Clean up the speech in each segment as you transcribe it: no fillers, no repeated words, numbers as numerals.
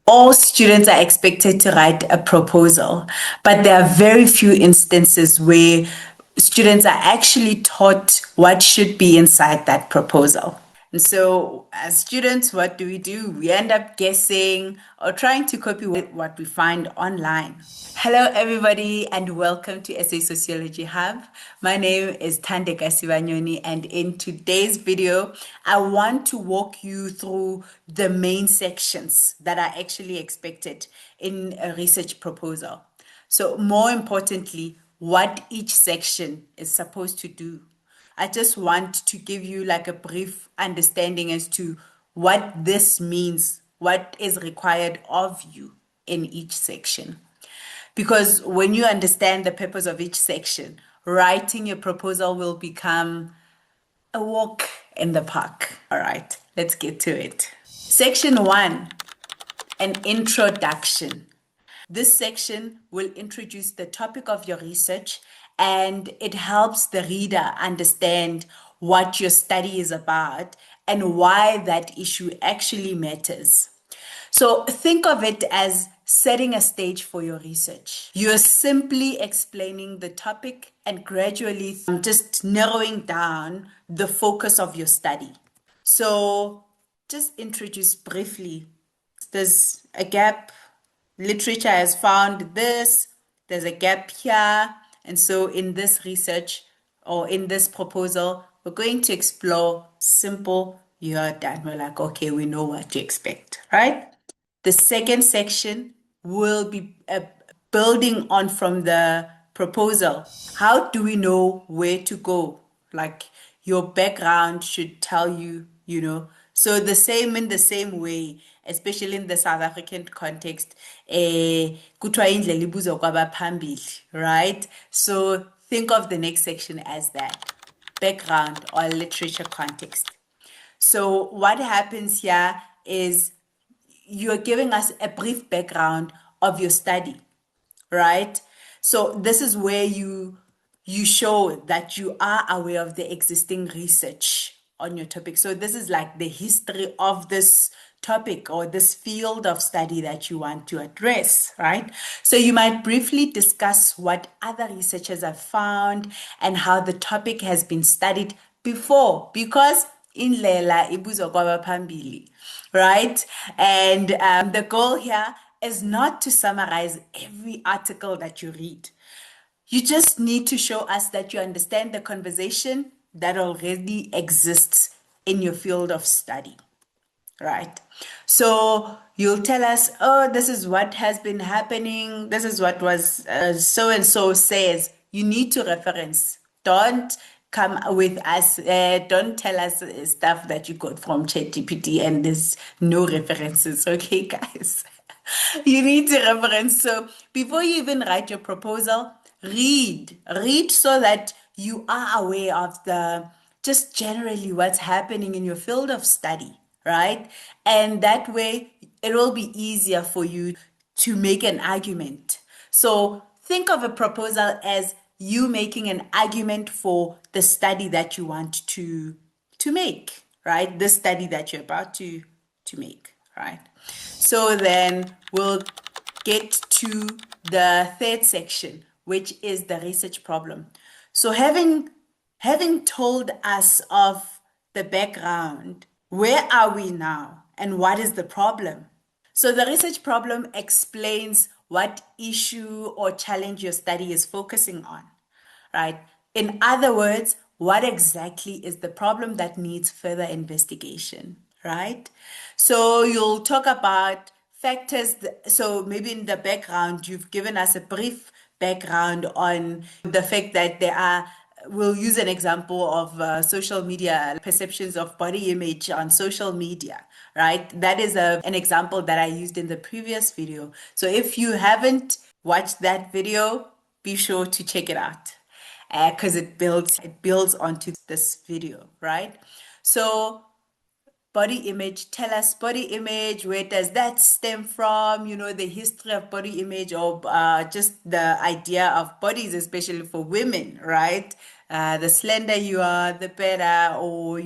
all students are expected to write a proposal, but there are very few instances where students are actually taught what should be inside that proposal. And so, as students, what do? We end up guessing or trying to copy what we find online. Hello, everybody, and welcome to SA Sociology Hub. My name is Thandeka Sivanyoni, and in today's video, I want to walk you through the main sections that are actually expected in a research proposal. So, more importantly, what each section is supposed to do. I just want to give you like a brief understanding as to what this means, what is required of you in each section. Because when you understand the purpose of each section, writing your proposal will become a walk in the park. All right, let's get to it. Section 1, an introduction. This section will introduce the topic of your research, and it helps the reader understand what your study is about and why that issue actually matters. So think of it as setting a stage for your research. You're simply explaining the topic and gradually just narrowing down the focus of your study. So just introduce briefly. There's a gap. Literature has found this. There's a gap here. And so in this research or in this proposal, we're going to explore simple, you're done. We're like, okay, we know what to expect, right? The second section will be building on from the proposal. How do we know where to go? Like your background should tell you, So in the same way, especially in the South African context, kuthiwa indlela ibuzwa kwabaphambili, right? So think of the next section as that, background or literature context. So what happens here is you're giving us a brief background of your study, right? So this is where you show that you are aware of the existing research on your topic. So this is like the history of this topic or this field of study that you want to address, right? So you might briefly discuss what other researchers have found and how the topic has been studied before, because indlela ibuzwa kwabaphambili, right? And the goal here is not to summarize every article that you read. You just need to show us that you understand the conversation that already exists in your field of study, right? So you'll tell us, oh, this is what has been happening. This is what was so-and-so says. You need to reference. Don't come with us. Don't tell us stuff that you got from ChatGPT and there's no references. Okay, guys? You need to reference. So before you even write your proposal, read so that you are aware of just generally what's happening in your field of study, right? And that way it will be easier for you to make an argument. So think of a proposal as you making an argument for the study that you want to make, right? The study that you're about to make, right? So then we'll get to the third section, which is the research problem. So having told us of the background, where are we now and what is the problem? So the research problem explains what issue or challenge your study is focusing on, right? In other words, what exactly is the problem that needs further investigation, right? So you'll talk about factors. So maybe in the background, you've given us a brief background on the fact that we'll use an example of social media, perceptions of body image on social media, right? That is an example that I used in the previous video. So if you haven't watched that video, be sure to check it out because it builds onto this video, right? So body image, tell us body image, where does that stem from? The history of body image, or just the idea of bodies, especially for women, right? The slender you are, the better, or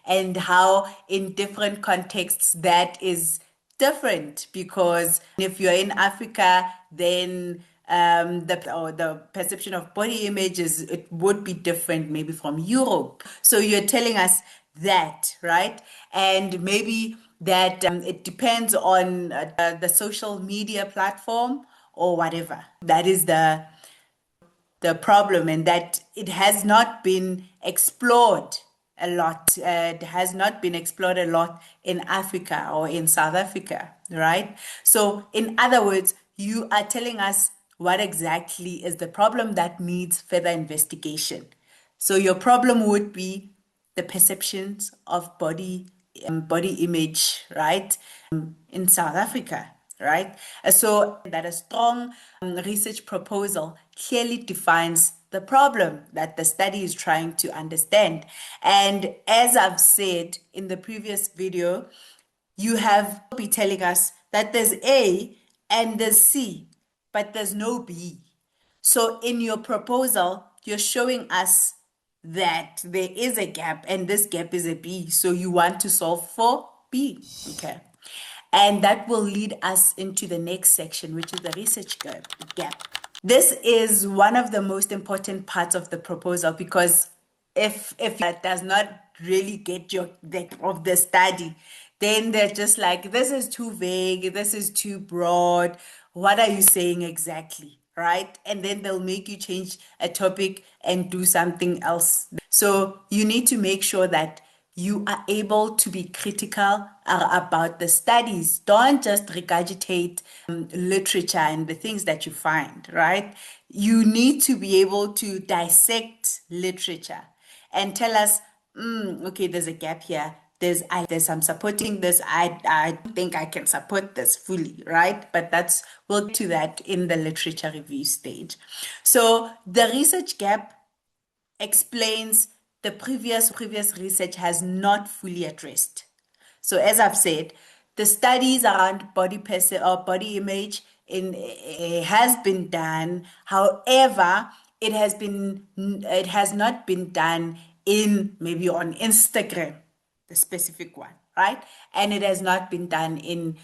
and how in different contexts that is different, because if you're in Africa, then the perception of body image it would be different maybe from Europe. So you're telling us that, right? And maybe that it depends on the social media platform or whatever. That is the problem, and that it has not been explored a lot. It has not been explored a lot in Africa or in South Africa, right? So, in other words, you are telling us what exactly is the problem that needs further investigation. So, your problem would be the perceptions of body image, right, in South Africa, right? So that a strong research proposal clearly defines the problem that the study is trying to understand. And as I've said in the previous video, you have be telling us that there's A and there's C, but there's no B. So in your proposal, you're showing us that there is a gap and this gap is a B. So you want to solve for B. Okay. And that will lead us into the next section, which is the research gap. This is one of the most important parts of the proposal, because if that does not really get your of the study, then they're just like, this is too vague, this is too broad. What are you saying exactly? Right? And then they'll make you change a topic and do something else. So you need to make sure that you are able to be critical about the studies. Don't just regurgitate literature and the things that you find, right? You need to be able to dissect literature and tell us, okay, there's a gap here. There's some supporting this. I don't think I can support this fully, right? But we'll get to that in the literature review stage. So the research gap explains the previous research has not fully addressed. So as I've said, the studies around body image has been done. However, it has not been done in maybe on Instagram, the specific one, right? And it has not been done in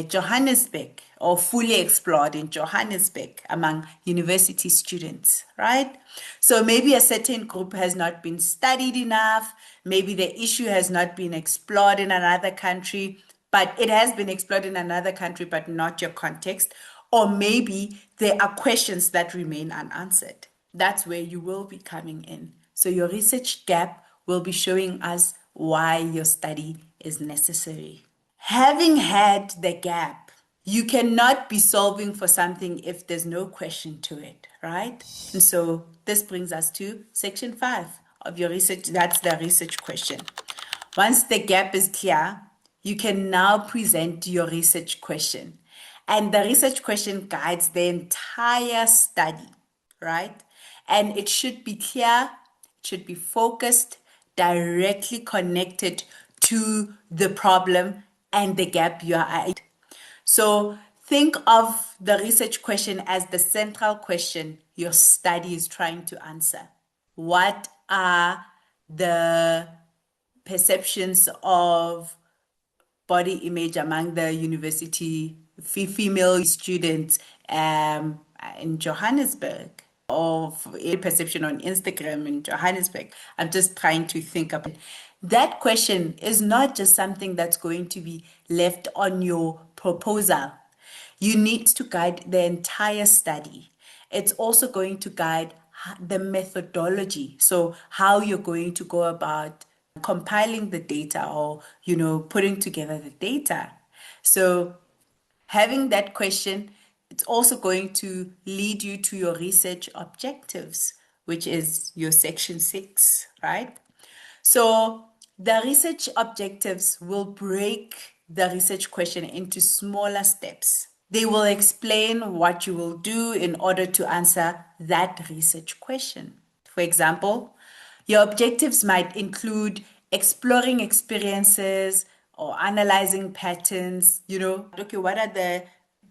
Johannesburg, or fully explored in Johannesburg among university students, right? So maybe a certain group has not been studied enough, maybe the issue has not been explored in another country, but it has been explored in another country, but not your context. Or maybe there are questions that remain unanswered. That's where you will be coming in. So your research gap will be showing us why your study is necessary. Having had the gap, you cannot be solving for something if there's no question to it, right? And so this brings us to section 5 of your research. That's the research question. Once the gap is clear, you can now present your research question. And the research question guides the entire study, right? And it should be clear, it should be focused, directly connected to the problem and the gap you are in. So think of the research question as the central question your study is trying to answer. What are the perceptions of body image among the university female students in Johannesburg, or a perception on Instagram in Johannesburg? I'm just trying to think about it. That question is not just something that's going to be left on your proposal. You need to guide the entire study. It's also going to guide the methodology. So how you're going to go about compiling the data, or, putting together the data. So having that question, it's also going to lead you to your research objectives, which is your section 6, right? So the research objectives will break the research question into smaller steps. They will explain what you will do in order to answer that research question. For example, your objectives might include exploring experiences or analyzing patterns. Okay, what are the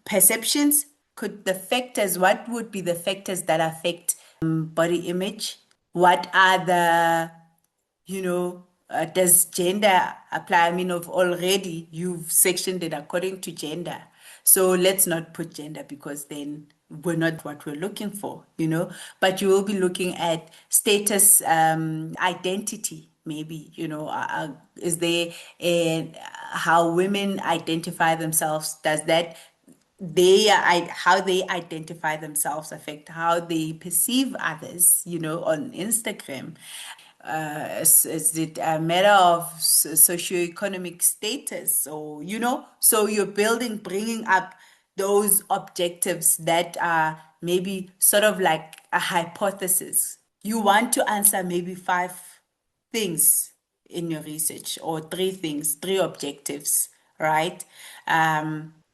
perceptions? What would be the factors that affect body image? What are the does gender apply? I mean, of already you've sectioned it according to gender. So let's not put gender because then we're not what we're looking for, you know. But you will be looking at status, identity, maybe, you know, is there how women identify themselves? Does that how they identify themselves affect how they perceive others, you know, on Instagram? Is it a matter of socioeconomic status, or, you know, so you're bringing up those objectives that are maybe sort of like a hypothesis. You want to answer maybe five things in your research, or three things, three objectives, right?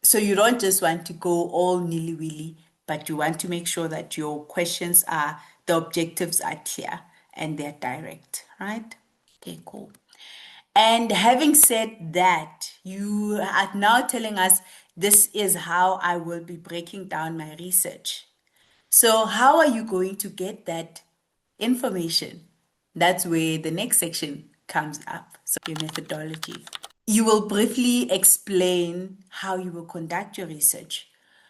So you don't just want to go all nilly-willy, but you want to make sure that your questions are, the objectives are clear and they're direct, right? Okay, cool. And having said that, you are now telling us this is how I will be breaking down my research. So, how are you going to get that information? That's where the next section comes up. So, your methodology. You will briefly explain how you will conduct your research.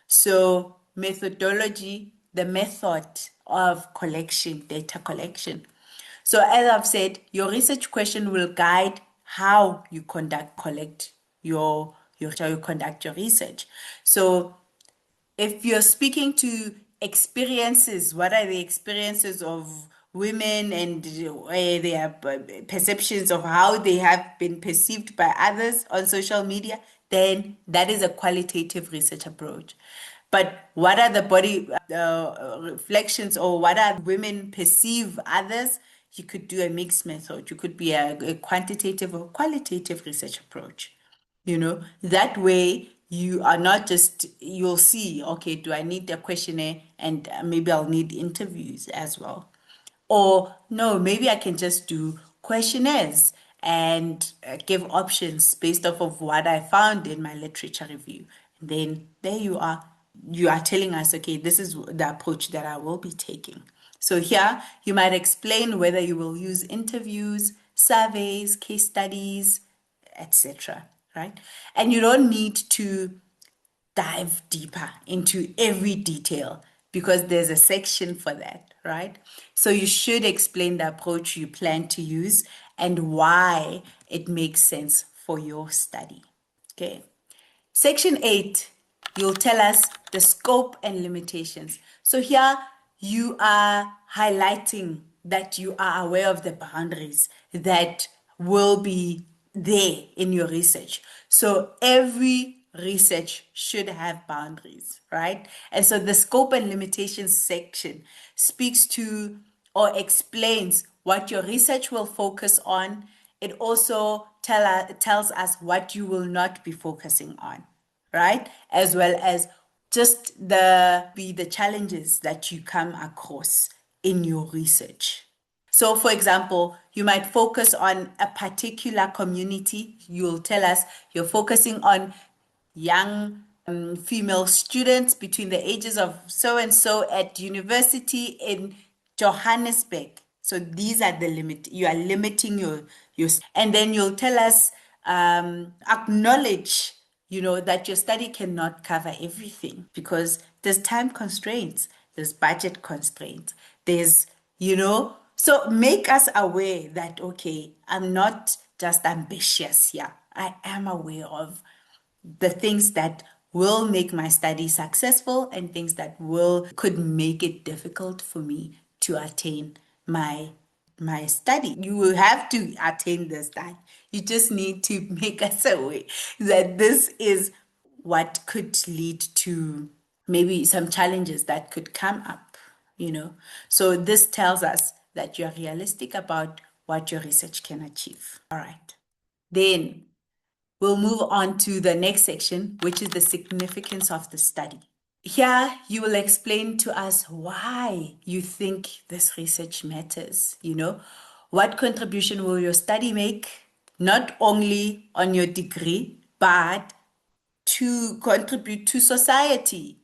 So, methodology, the method of collection, data collection. So, as I've said, your research question will guide how you collect how you conduct your research. So, if you're speaking to experiences, what are the experiences of women and their perceptions of how they have been perceived by others on social media, then that is a qualitative research approach. But what are the body reflections, or what are women perceive others? You could do a mixed method. You could be a quantitative or qualitative research approach. You know, that way you are not just, you'll see, okay, do I need a questionnaire, and maybe I'll need interviews as well. Or no, maybe I can just do questionnaires and give options based off of what I found in my literature review. And then there you are. You are telling us, okay, this is the approach that I will be taking. So here you might explain whether you will use interviews, surveys, case studies, etc. Right? And you don't need to dive deeper into every detail because there's a section for that, right? So you should explain the approach you plan to use and why it makes sense for your study. Okay. Section 8, you'll tell us the scope and limitations. So here you are highlighting that you are aware of the boundaries that will be there in your research. So every research should have boundaries, right? And so the scope and limitations section speaks to or explains what your research will focus on. It also tells us what you will not be focusing on, right? As well as just the challenges that you come across in your research. So, for example, you might focus on a particular community. You'll tell us you're focusing on young female students between the ages of so and so at university in Johannesburg. So these are the limit. You are limiting your, and then you'll tell us, acknowledge, you know, that your study cannot cover everything because there's time constraints, there's budget constraints, there's, you know, so make us aware that, okay, I'm not just ambitious here. I am aware of the things that will make my study successful and things that could make it difficult for me to attain my study. You will have to attain the study. You just need to make us aware that this is what could lead to maybe some challenges that could come up, you know. So this tells us that you're realistic about what your research can achieve. All right. Then we'll move on to the next section, which is the significance of the study. Here, you will explain to us why you think this research matters. You know, what contribution will your study make, not only on your degree, but to contribute to society?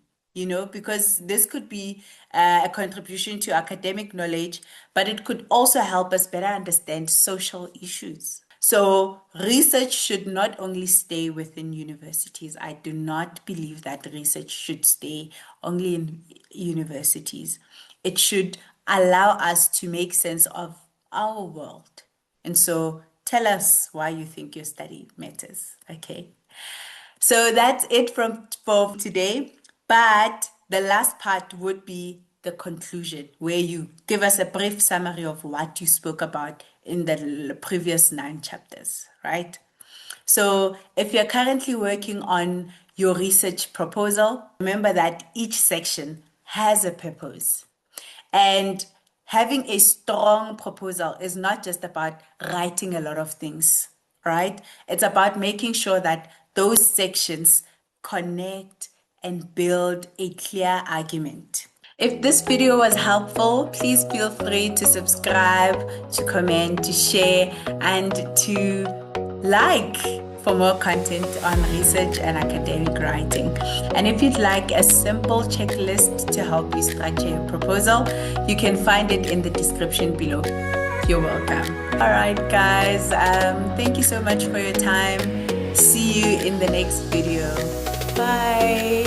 because this could be a contribution to academic knowledge, but it could also help us better understand social issues. So research should not only stay within universities. I do not believe that research should stay only in universities. It should allow us to make sense of our world. And so tell us why you think your study matters, okay? So that's it for today. But the last part would be the conclusion, where you give us a brief summary of what you spoke about in the previous 9 chapters, right? So if you're currently working on your research proposal, remember that each section has a purpose. And having a strong proposal is not just about writing a lot of things, right? It's about making sure that those sections connect and build a clear argument. If this video was helpful, please feel free to subscribe, to comment, to share, and to like for more content on research and academic writing. And if you'd like a simple checklist to help you structure your proposal, you can find it in the description below. You're welcome. All right, guys, thank you so much for your time. See you in the next video. Bye.